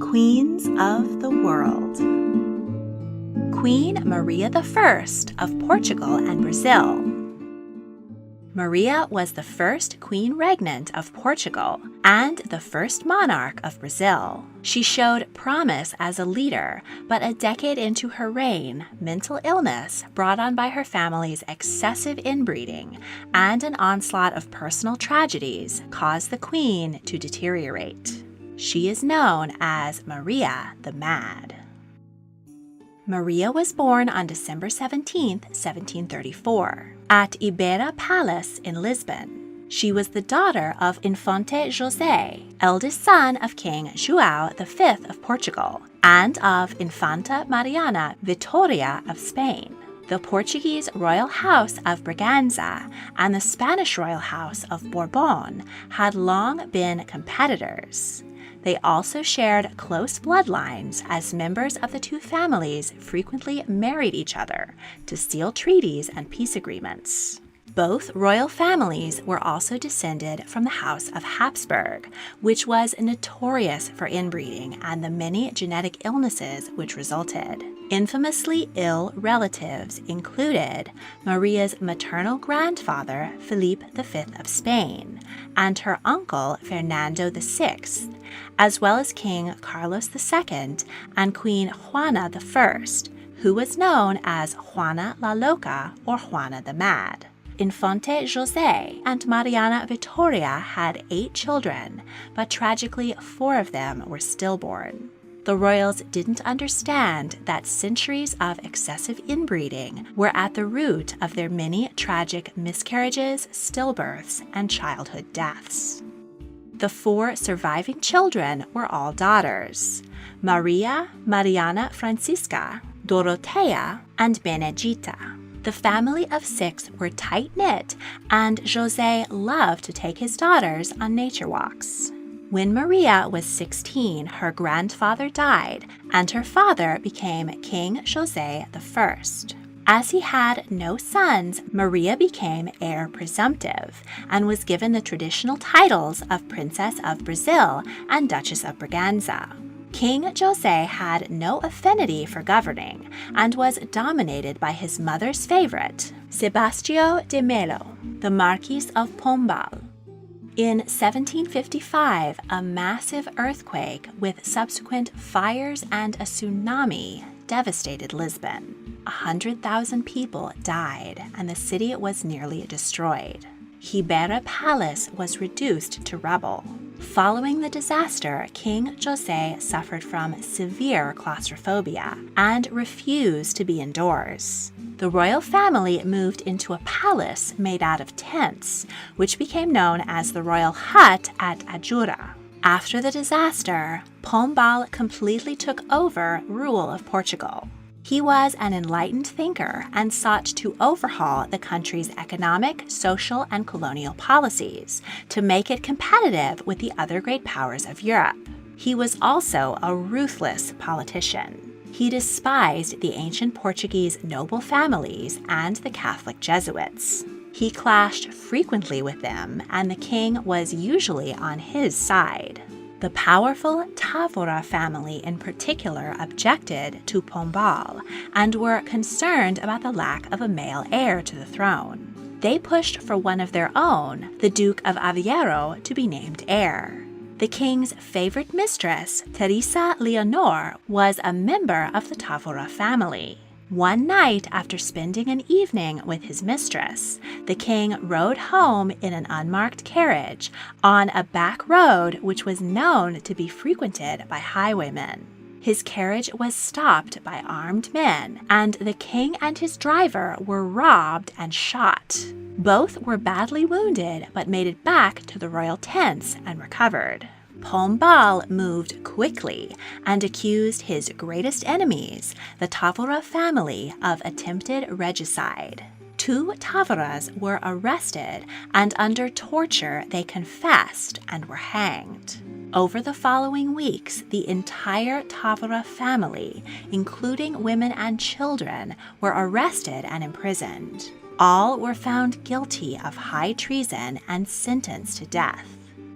Queens of the World. Queen Maria I of Portugal and Brazil. Maria was the first queen regnant of Portugal and the first monarch of Brazil. She showed promise as a leader, but a decade into her reign, mental illness brought on by her family's excessive inbreeding and an onslaught of personal tragedies caused the queen to deteriorate. She is known as Maria the Mad. Maria was born on December 17, 1734, at Ibeira Palace in Lisbon. She was the daughter of Infante José, eldest son of King João V of Portugal, and of Infanta Mariana Vitória of Spain. The Portuguese royal house of Braganza and the Spanish royal house of Bourbon had long been competitors. They also shared close bloodlines, as members of the two families frequently married each other to seal treaties and peace agreements. Both royal families were also descended from the House of Habsburg, which was notorious for inbreeding and the many genetic illnesses which resulted. Infamously ill relatives included Maria's maternal grandfather, Philip V of Spain, and her uncle, Fernando VI, as well as King Carlos II and Queen Juana I, who was known as Juana la Loca or Juana the Mad. Infante José and Mariana Vitória had 8 children, but tragically 4 of them were stillborn. The royals didn't understand that centuries of excessive inbreeding were at the root of their many tragic miscarriages, stillbirths, and childhood deaths. The 4 surviving children were all daughters: Maria, Mariana Francisca, Dorotea, and Benedita. The family of 6 were tight-knit, and José loved to take his daughters on nature walks. When Maria was 16, her grandfather died, and her father became King José I. As he had no sons, Maria became heir presumptive and was given the traditional titles of Princess of Brazil and Duchess of Braganza. King José had no affinity for governing and was dominated by his mother's favorite, Sebastião de Melo, the Marquis of Pombal. In 1755, a massive earthquake with subsequent fires and a tsunami devastated Lisbon. 100,000 people died, and the city was nearly destroyed. Ibeira Palace was reduced to rubble. Following the disaster, King José suffered from severe claustrophobia and refused to be indoors. The royal family moved into a palace made out of tents, which became known as the royal hut at Ajura. After the disaster, Pombal completely took over rule of Portugal. He was an enlightened thinker and sought to overhaul the country's economic, social, and colonial policies to make it competitive with the other great powers of Europe. He was also a ruthless politician. He despised the ancient Portuguese noble families and the Catholic Jesuits. He clashed frequently with them, and the king was usually on his side. The powerful Távora family in particular objected to Pombal and were concerned about the lack of a male heir to the throne. They pushed for one of their own, the Duke of Aveiro, to be named heir. The king's favorite mistress, Teresa Leonor, was a member of the Távora family. One night, after spending an evening with his mistress, the king rode home in an unmarked carriage on a back road which was known to be frequented by highwaymen. His carriage was stopped by armed men, and the king and his driver were robbed and shot. Both were badly wounded, but made it back to the royal tents and recovered. Pombal moved quickly and accused his greatest enemies, the Távora family, of attempted regicide. 2 Távoras were arrested, and under torture they confessed and were hanged. Over the following weeks, the entire Távora family, including women and children, were arrested and imprisoned. All were found guilty of high treason and sentenced to death.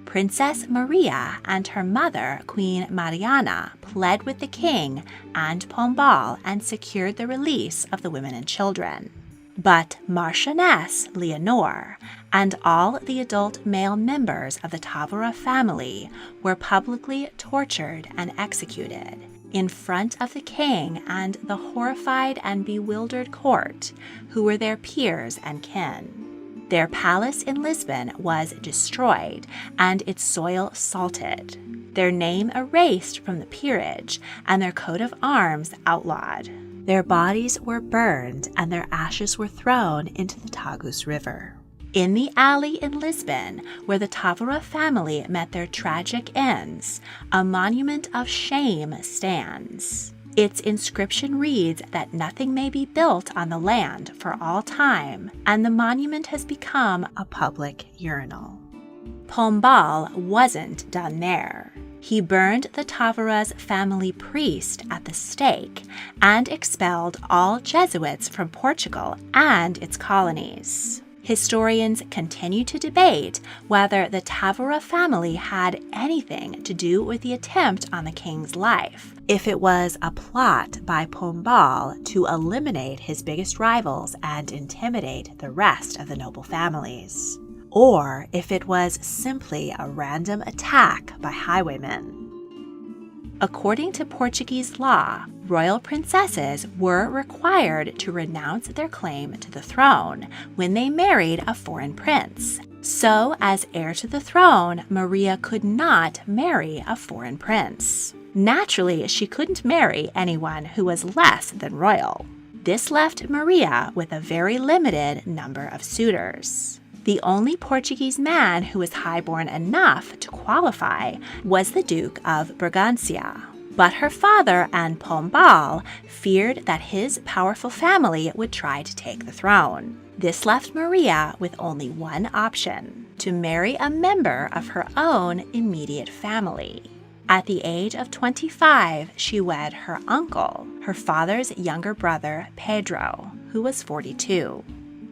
Princess Maria and her mother, Queen Mariana, pled with the king and Pombal and secured the release of the women and children. But Marchioness Leonor and all the adult male members of the Tavora family were publicly tortured and executed in front of the king and the horrified and bewildered court, who were their peers and kin. Their palace in Lisbon was destroyed and its soil salted, their name erased from the peerage, and their coat of arms outlawed. Their bodies were burned and their ashes were thrown into the Tagus River. In the alley in Lisbon, where the Tavora family met their tragic ends, a monument of shame stands. Its inscription reads that nothing may be built on the land for all time, and the monument has become a public urinal. Pombal wasn't done there. He burned the Tavora's family priest at the stake and expelled all Jesuits from Portugal and its colonies. Historians continue to debate whether the Tavora family had anything to do with the attempt on the king's life, if it was a plot by Pombal to eliminate his biggest rivals and intimidate the rest of the noble families, or if it was simply a random attack by highwaymen. According to Portuguese law, royal princesses were required to renounce their claim to the throne when they married a foreign prince. So, as heir to the throne, Maria could not marry a foreign prince. Naturally, she couldn't marry anyone who was less than royal. This left Maria with a very limited number of suitors. The only Portuguese man who was highborn enough to qualify was the Duke of Bragança. But her father and Pombal feared that his powerful family would try to take the throne. This left Maria with only one option: to marry a member of her own immediate family. At the age of 25, she wed her uncle, her father's younger brother, Pedro, who was 42.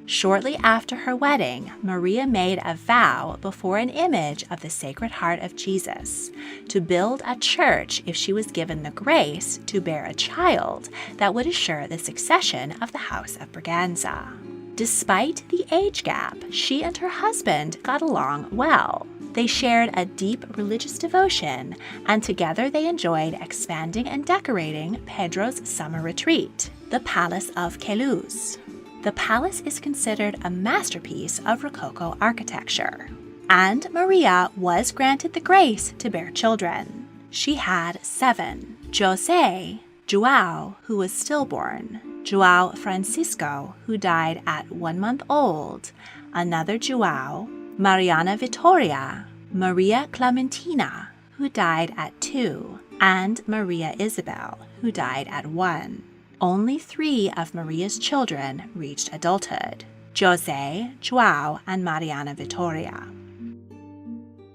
Shortly after her wedding, Maria made a vow before an image of the Sacred Heart of Jesus to build a church if she was given the grace to bear a child that would assure the succession of the House of Bragança. Despite the age gap, she and her husband got along well. They shared a deep religious devotion, and together they enjoyed expanding and decorating Pedro's summer retreat, the Palace of Queluz. The palace is considered a masterpiece of Rococo architecture, and Maria was granted the grace to bear children. She had 7: José, João, who was stillborn, João Francisco, who died at 1 month old, another João, Mariana Vitoria, Maria Clementina, who died at 2, and Maria Isabel, who died at 1. Only 3 of Maria's children reached adulthood: José, João, and Mariana Vitoria.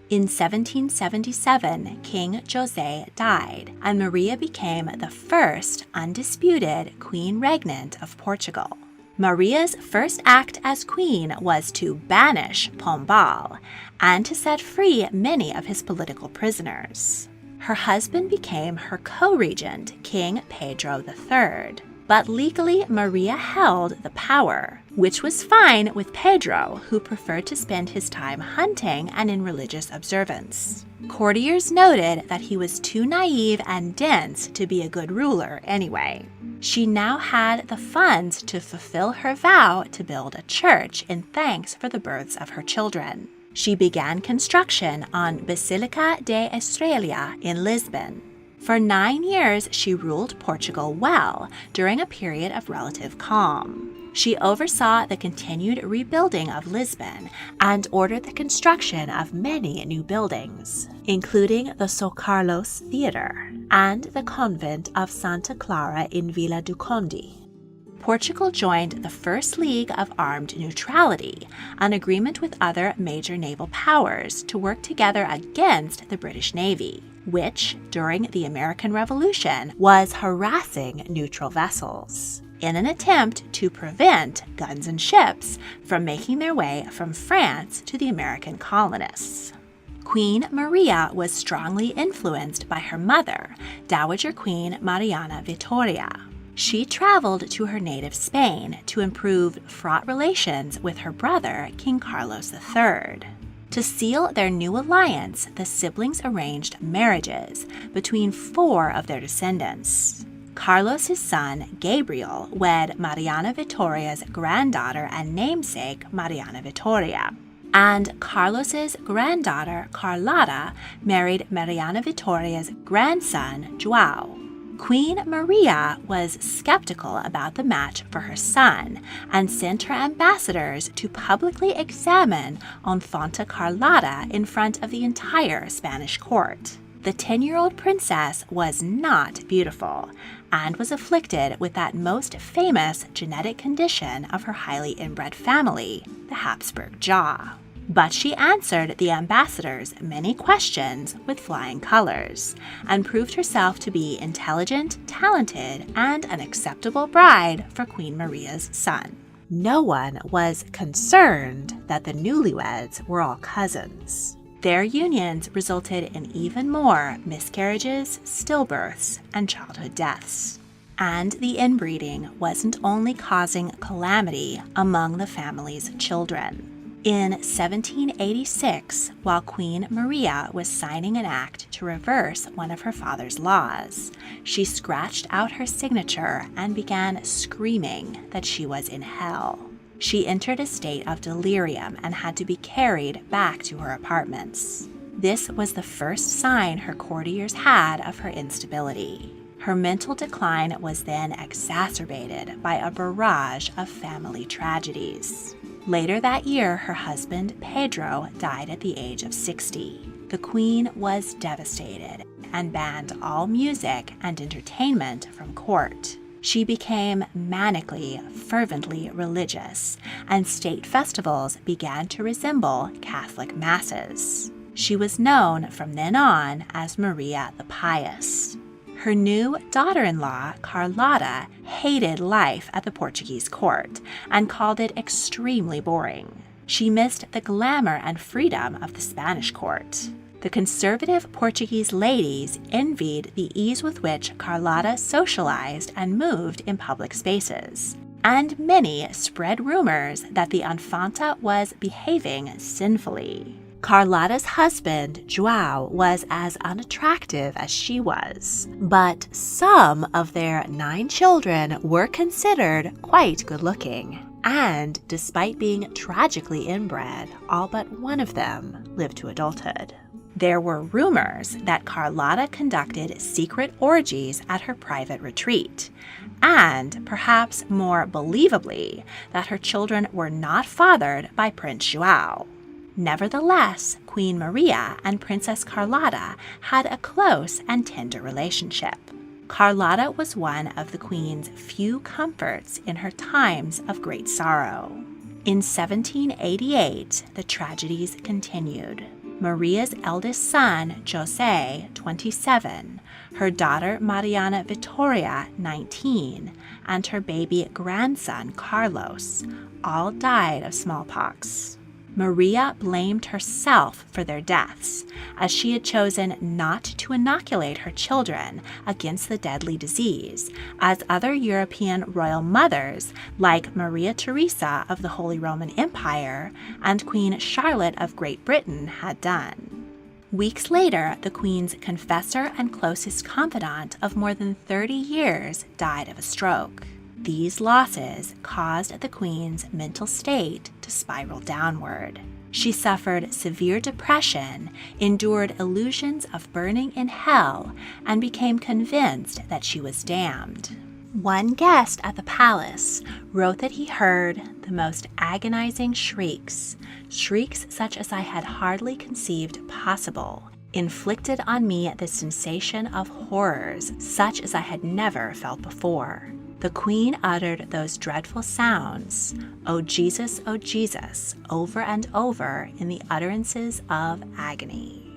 In 1777, King José died, and Maria became the first undisputed queen regnant of Portugal. Maria's first act as queen was to banish Pombal and to set free many of his political prisoners. Her husband became her co-regent, King Pedro III. But legally, Maria held the power, which was fine with Pedro, who preferred to spend his time hunting and in religious observance. Courtiers noted that he was too naive and dense to be a good ruler anyway. She now had the funds to fulfill her vow to build a church in thanks for the births of her children. She began construction on Basilica de Estrela in Lisbon. For 9 years, she ruled Portugal well during a period of relative calm. She oversaw the continued rebuilding of Lisbon and ordered the construction of many new buildings, including the São Carlos Theatre and the convent of Santa Clara in Vila do Conde. Portugal joined the First League of Armed Neutrality, an agreement with other major naval powers to work together against the British Navy, which, during the American Revolution, was harassing neutral vessels, in an attempt to prevent guns and ships from making their way from France to the American colonists. Queen Maria was strongly influenced by her mother, Dowager Queen Mariana Victoria. She traveled to her native Spain to improve fraught relations with her brother, King Carlos III. To seal their new alliance, the siblings arranged marriages between 4 of their descendants. Carlos's son, Gabriel, wed Mariana Victoria's granddaughter and namesake, Mariana Victoria. And Carlos's granddaughter, Carlotta, married Mariana Victoria's grandson, João. Queen Maria was skeptical about the match for her son and sent her ambassadors to publicly examine Infanta Carlotta in front of the entire Spanish court. The 10-year-old princess was not beautiful and was afflicted with that most famous genetic condition of her highly inbred family, the Habsburg jaw. But she answered the ambassadors' many questions with flying colors and proved herself to be intelligent, talented, and an acceptable bride for Queen Maria's son. No one was concerned that the newlyweds were all cousins. Their unions resulted in even more miscarriages, stillbirths, and childhood deaths. And the inbreeding wasn't only causing calamity among the family's children. In 1786, while Queen Maria was signing an act to reverse one of her father's laws, she scratched out her signature and began screaming that she was in hell. She entered a state of delirium and had to be carried back to her apartments. This was the first sign her courtiers had of her instability. Her mental decline was then exacerbated by a barrage of family tragedies. Later that year, her husband, Pedro, died at the age of 60. The queen was devastated and banned all music and entertainment from court. She became manically, fervently religious, and state festivals began to resemble Catholic masses. She was known from then on as Maria the Pious. Her new daughter-in-law, Carlotta, hated life at the Portuguese court and called it extremely boring. She missed the glamour and freedom of the Spanish court. The conservative Portuguese ladies envied the ease with which Carlotta socialized and moved in public spaces. And many spread rumors that the Infanta was behaving sinfully. Carlotta's husband, João, was as unattractive as she was, but some of their 9 children were considered quite good-looking. And despite being tragically inbred, all but one of them lived to adulthood. There were rumors that Carlotta conducted secret orgies at her private retreat, and perhaps more believably, that her children were not fathered by Prince João. Nevertheless, Queen Maria and Princess Carlotta had a close and tender relationship. Carlotta was one of the Queen's few comforts in her times of great sorrow. In 1788, the tragedies continued. Maria's eldest son, José, 27, her daughter Mariana Victoria, 19, and her baby grandson, Carlos, all died of smallpox. Maria blamed herself for their deaths, as she had chosen not to inoculate her children against the deadly disease, as other European royal mothers like Maria Theresa of the Holy Roman Empire and Queen Charlotte of Great Britain had done. Weeks later, the Queen's confessor and closest confidant of more than 30 years died of a stroke. These losses caused the Queen's mental state to spiral downward. She suffered severe depression, endured illusions of burning in hell, and became convinced that she was damned. One guest at the palace wrote that he heard the most agonizing shrieks, shrieks such as I had hardly conceived possible, inflicted on me the sensation of horrors such as I had never felt before. The Queen uttered those dreadful sounds, O Jesus, over and over in the utterances of agony.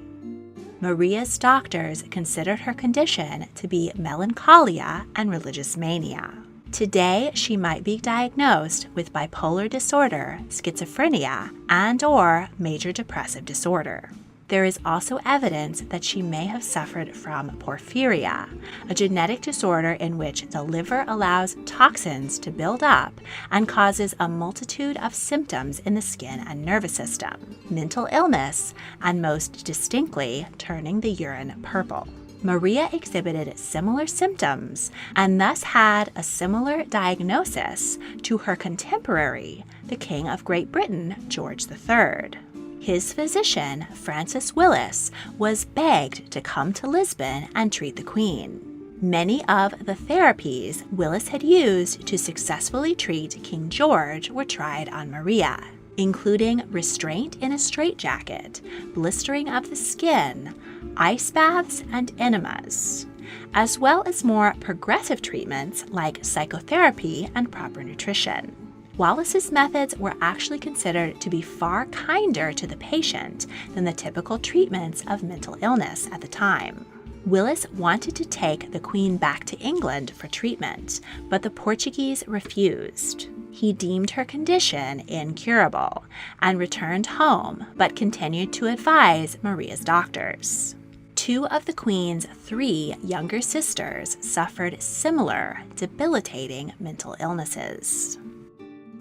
Maria's doctors considered her condition to be melancholia and religious mania. Today, she might be diagnosed with bipolar disorder, schizophrenia, and/or major depressive disorder. There is also evidence that she may have suffered from porphyria, a genetic disorder in which the liver allows toxins to build up and causes a multitude of symptoms in the skin and nervous system, mental illness, and most distinctly, turning the urine purple. Maria exhibited similar symptoms and thus had a similar diagnosis to her contemporary, the King of Great Britain, George III. His physician, Francis Willis, was begged to come to Lisbon and treat the Queen. Many of the therapies Willis had used to successfully treat King George were tried on Maria, including restraint in a straitjacket, blistering of the skin, ice baths, and enemas, as well as more progressive treatments like psychotherapy and proper nutrition. Wallace's methods were actually considered to be far kinder to the patient than the typical treatments of mental illness at the time. Willis wanted to take the Queen back to England for treatment, but the Portuguese refused. He deemed her condition incurable and returned home, but continued to advise Maria's doctors. 2 of the Queen's 3 younger sisters suffered similar, debilitating mental illnesses.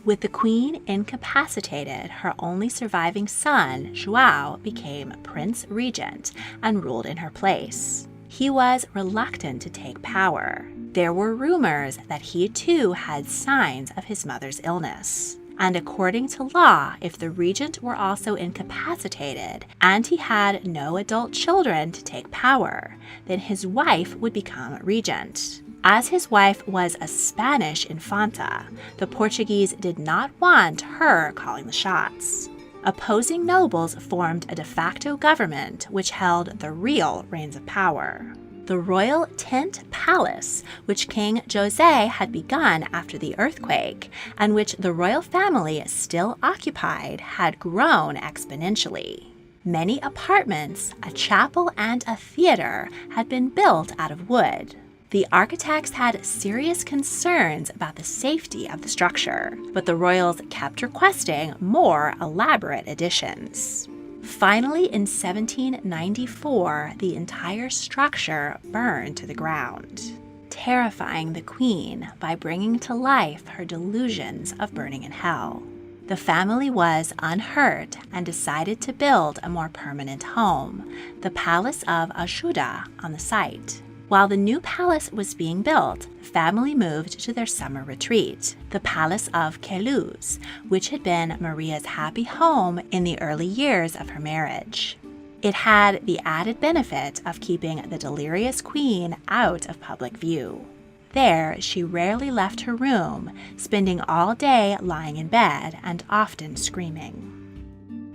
With the Queen incapacitated, her only surviving son, João, became Prince Regent and ruled in her place. He was reluctant to take power. There were rumors that he too had signs of his mother's illness. And according to law, if the regent were also incapacitated and he had no adult children to take power, then his wife would become regent. As his wife was a Spanish infanta, the Portuguese did not want her calling the shots. Opposing nobles formed a de facto government which held the real reins of power. The royal tent palace, which King José had begun after the earthquake, and which the royal family still occupied, had grown exponentially. Many apartments, a chapel, and a theater had been built out of wood. The architects had serious concerns about the safety of the structure, but the royals kept requesting more elaborate additions. Finally, in 1794, the entire structure burned to the ground, terrifying the Queen by bringing to life her delusions of burning in hell. The family was unhurt and decided to build a more permanent home, the Palace of Ajuda, on the site. While the new palace was being built, the family moved to their summer retreat, the Palace of Queluz, which had been Maria's happy home in the early years of her marriage. It had the added benefit of keeping the delirious Queen out of public view. There, she rarely left her room, spending all day lying in bed and often screaming.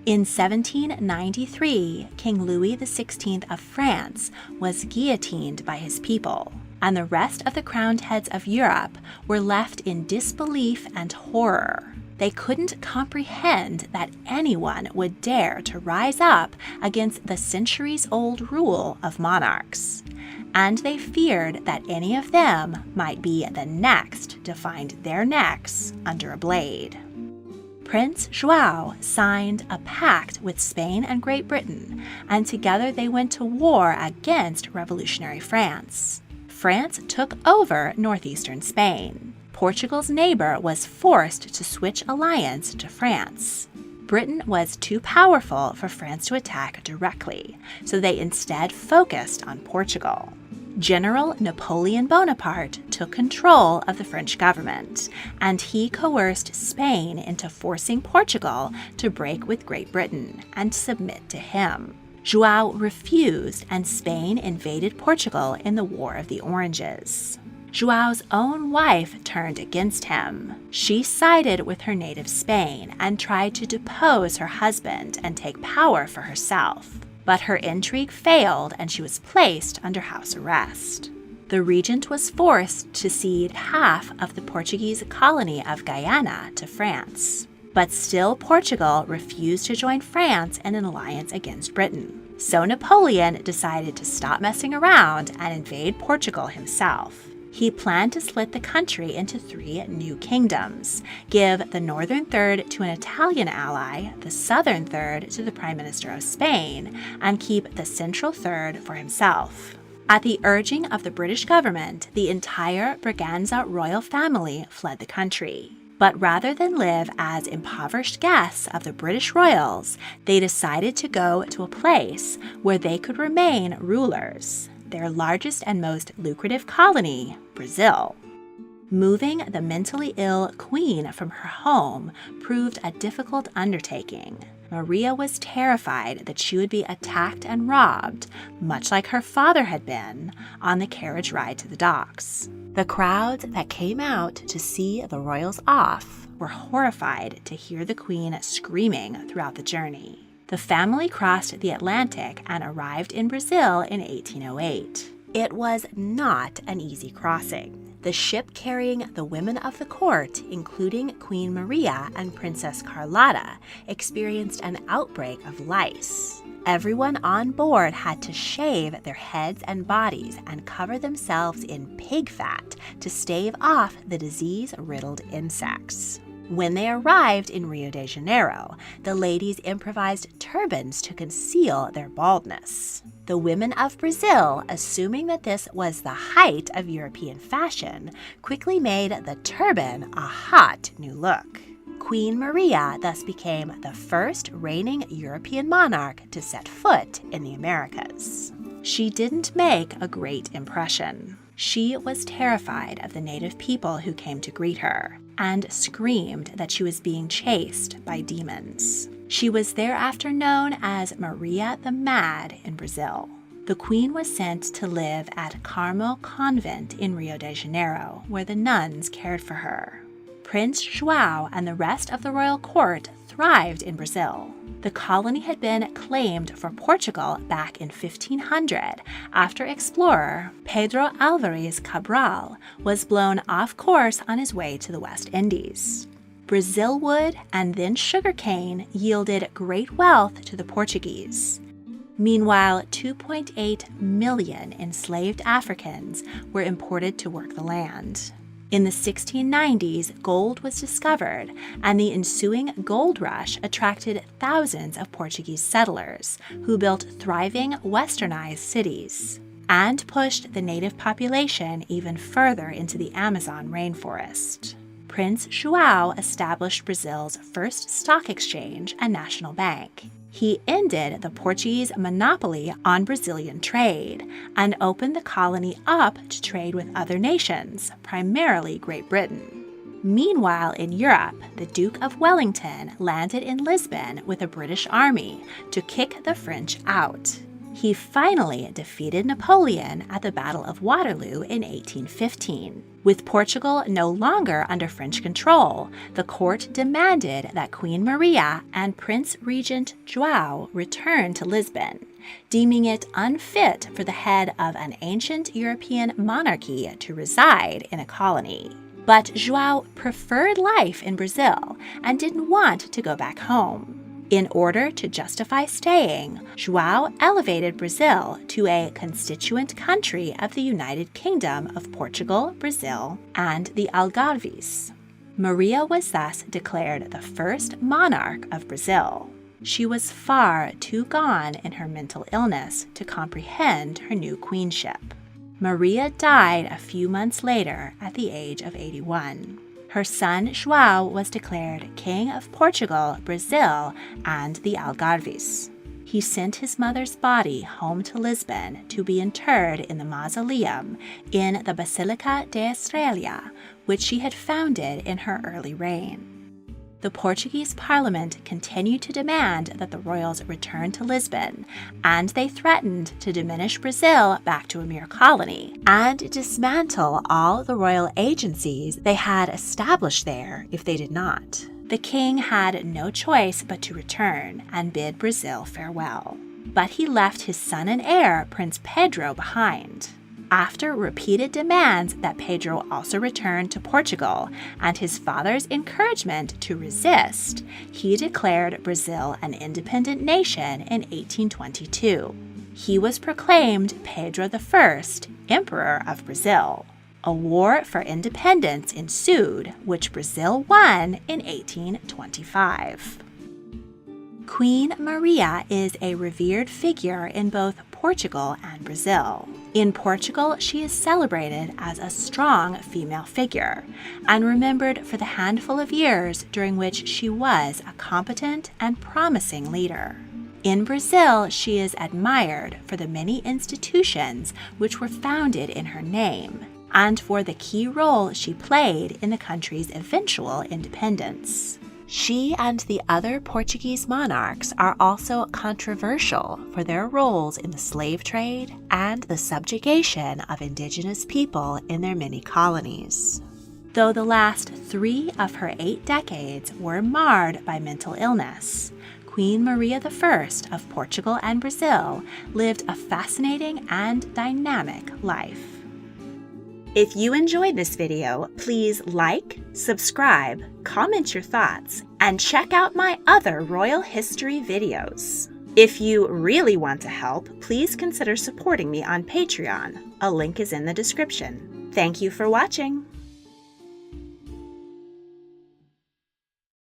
In 1793, King Louis XVI of France was guillotined by his people, and the rest of the crowned heads of Europe were left in disbelief and horror. They couldn't comprehend that anyone would dare to rise up against the centuries-old rule of monarchs, and they feared that any of them might be the next to find their necks under a blade. Prince João signed a pact with Spain and Great Britain, and together they went to war against revolutionary France. France took over northeastern Spain. Portugal's neighbor was forced to switch alliance to France. Britain was too powerful for France to attack directly, so they instead focused on Portugal. General Napoleon Bonaparte took control of the French government, and he coerced Spain into forcing Portugal to break with Great Britain and submit to him. João refused, and Spain invaded Portugal in the War of the Oranges. João's own wife turned against him. She sided with her native Spain and tried to depose her husband and take power for herself. But her intrigue failed and she was placed under house arrest. The regent was forced to cede half of the Portuguese colony of Guyana to France. But still, Portugal refused to join France in an alliance against Britain. So Napoleon decided to stop messing around and invade Portugal himself. He planned to split the country into 3 new kingdoms, give the northern third to an Italian ally, the southern third to the Prime Minister of Spain, and keep the central third for himself. At the urging of the British government, the entire Braganza royal family fled the country. But rather than live as impoverished guests of the British royals, they decided to go to a place where they could remain rulers, their largest and most lucrative colony, Brazil. Moving the mentally ill queen from her home proved a difficult undertaking. Maria was terrified that she would be attacked and robbed, much like her father had been, on the carriage ride to the docks. The crowds that came out to see the royals off were horrified to hear the queen screaming throughout the journey. The family crossed the Atlantic and arrived in Brazil in 1808. It was not an easy crossing. The ship carrying the women of the court, including Queen Maria and Princess Carlotta, experienced an outbreak of lice. Everyone on board had to shave their heads and bodies and cover themselves in pig fat to stave off the disease-riddled insects. When they arrived in Rio de Janeiro, the ladies improvised turbans to conceal their baldness. The women of Brazil, assuming that this was the height of European fashion, quickly made the turban a hot new look. Queen Maria thus became the first reigning European monarch to set foot in the Americas. She didn't make a great impression. She was terrified of the native people who came to greet her, and screamed that she was being chased by demons. She was thereafter known as Maria the Mad in Brazil. The queen was sent to live at Carmel Convent in Rio de Janeiro, where the nuns cared for her. Prince João and the rest of the royal court thrived in Brazil. The colony had been claimed for Portugal back in 1500 after explorer Pedro Álvares Cabral was blown off course on his way to the West Indies. Brazil wood and then sugarcane yielded great wealth to the Portuguese. Meanwhile, 2.8 million enslaved Africans were imported to work the land. In the 1690s, gold was discovered, and the ensuing gold rush attracted thousands of Portuguese settlers who built thriving westernized cities and pushed the native population even further into the Amazon rainforest. Prince João established Brazil's first stock exchange and national bank. He ended the Portuguese monopoly on Brazilian trade and opened the colony up to trade with other nations, primarily Great Britain. Meanwhile, in Europe, the Duke of Wellington landed in Lisbon with a British army to kick the French out. He finally defeated Napoleon at the Battle of Waterloo in 1815. With Portugal no longer under French control, the court demanded that Queen Maria and Prince Regent João return to Lisbon, deeming it unfit for the head of an ancient European monarchy to reside in a colony. But João preferred life in Brazil and didn't want to go back home. In order to justify staying, João elevated Brazil to a constituent country of the United Kingdom of Portugal, Brazil, and the Algarves. Maria was thus declared the first monarch of Brazil. She was far too gone in her mental illness to comprehend her new queenship. Maria died a few months later at the age of 81. Her son João was declared King of Portugal, Brazil, and the Algarves. He sent his mother's body home to Lisbon to be interred in the mausoleum in the Basilica de Estrela, which she had founded in her early reign. The Portuguese Parliament continued to demand that the royals return to Lisbon, and they threatened to diminish Brazil back to a mere colony and dismantle all the royal agencies they had established there if they did not. The king had no choice but to return and bid Brazil farewell. But he left his son and heir, Prince Pedro, behind. After repeated demands that Pedro also return to Portugal and his father's encouragement to resist, he declared Brazil an independent nation in 1822. He was proclaimed Pedro I, Emperor of Brazil. A war for independence ensued, which Brazil won in 1825. Queen Maria is a revered figure in both Portugal and Brazil. In Portugal, she is celebrated as a strong female figure and remembered for the handful of years during which she was a competent and promising leader. In Brazil, she is admired for the many institutions which were founded in her name and for the key role she played in the country's eventual independence. She and the other Portuguese monarchs are also controversial for their roles in the slave trade and the subjugation of indigenous people in their many colonies. Though the last 3 of her 8 decades were marred by mental illness, Queen Maria I of Portugal and Brazil lived a fascinating and dynamic life. If you enjoyed this video, please like, subscribe, comment your thoughts, and check out my other royal history videos. If you really want to help, please consider supporting me on Patreon. A link is in the description. Thank you for watching.